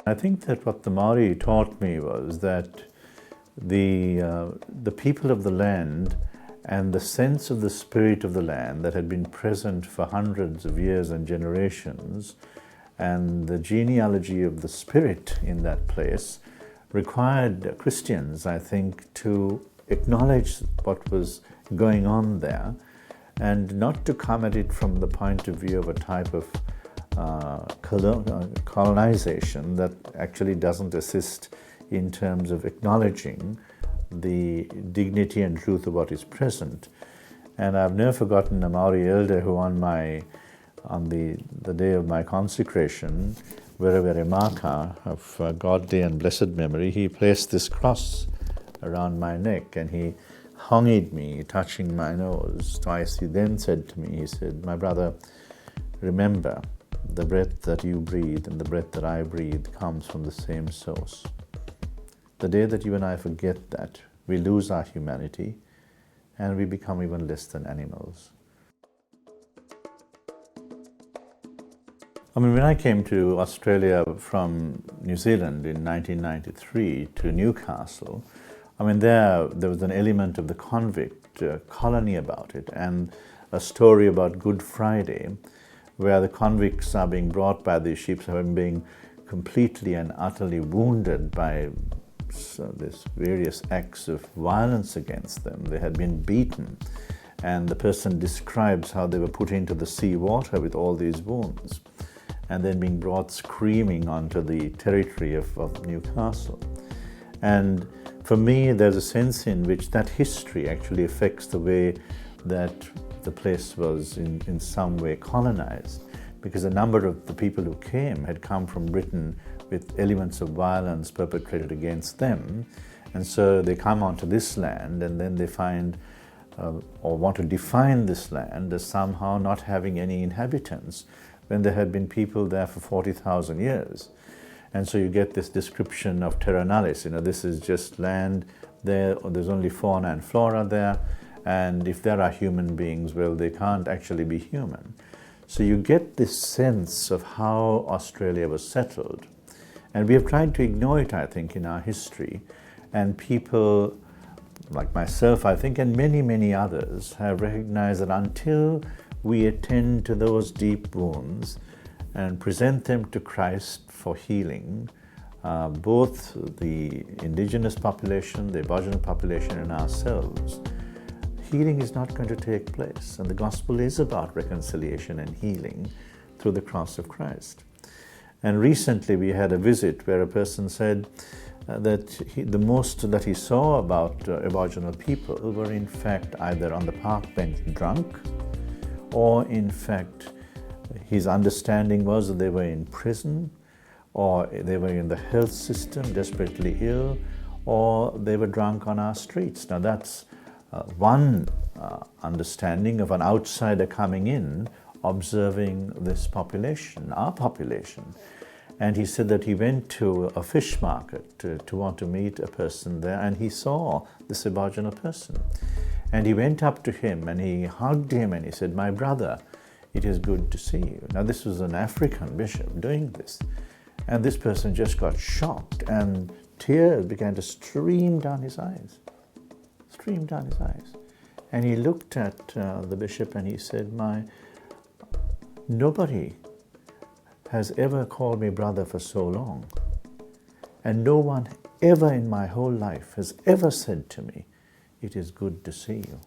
I think that what the Maori taught me was that the people of the land and the sense of the spirit of the land that had been present for hundreds of years and generations, and the genealogy of the spirit in that place required Christians, I think, to acknowledge what was going on there and not to come at it from the point of view of a type of colonization that actually doesn't assist in terms of acknowledging the dignity and truth of what is present. And I've never forgotten a Maori elder who on the day of my consecration, Werewere Maka, of godly and blessed memory, he placed this cross around my neck and he honged me, touching my nose twice. He then said to me, he said, "My brother, remember, the breath that you breathe and the breath that I breathe comes from the same source. The day that you and I forget that, we lose our humanity and we become even less than animals." I mean, when I came to Australia from New Zealand in 1993 to Newcastle, I mean, there was an element of the convict colony about it, and a story about Good Friday, where the convicts are being brought by these ships, having been completely and utterly wounded by these various acts of violence against them. They had been beaten, and the person describes how they were put into the sea water with all these wounds, and then being brought screaming onto the territory of Newcastle. And for me, there's a sense in which that history actually affects the way that the place was in some way colonized, because a number of the people who came had come from Britain with elements of violence perpetrated against them, and so they come onto this land and then they find or want to define this land as somehow not having any inhabitants when there had been people there for 40,000 years. And so you get this description of terra nullius, this is just land, there's only fauna and flora there, and if there are human beings, well, they can't actually be human. So you get this sense of how Australia was settled. And we have tried to ignore it, I think, in our history. And people like myself, I think, and many, many others have recognized that until we attend to those deep wounds and present them to Christ for healing, both the indigenous population, the Aboriginal population, and ourselves, healing is not going to take place. And the gospel is about reconciliation and healing through the cross of Christ. And recently we had a visit where a person said that the most that he saw about Aboriginal people were in fact either on the park bench drunk, or in fact his understanding was that they were in prison, or they were in the health system desperately ill, or they were drunk on our streets. Now that's one understanding of an outsider coming in, observing this population, our population. And he said that he went to a fish market to want to meet a person there, and he saw this Aboriginal person. And he went up to him and he hugged him and he said, "My brother, it is good to see you." Now this was an African bishop doing this. And this person just got shocked and tears began to stream down his eyes. And he looked at the bishop and he said, "Nobody has ever called me brother for so long. And no one ever in my whole life has ever said to me, 'It is good to see you.'"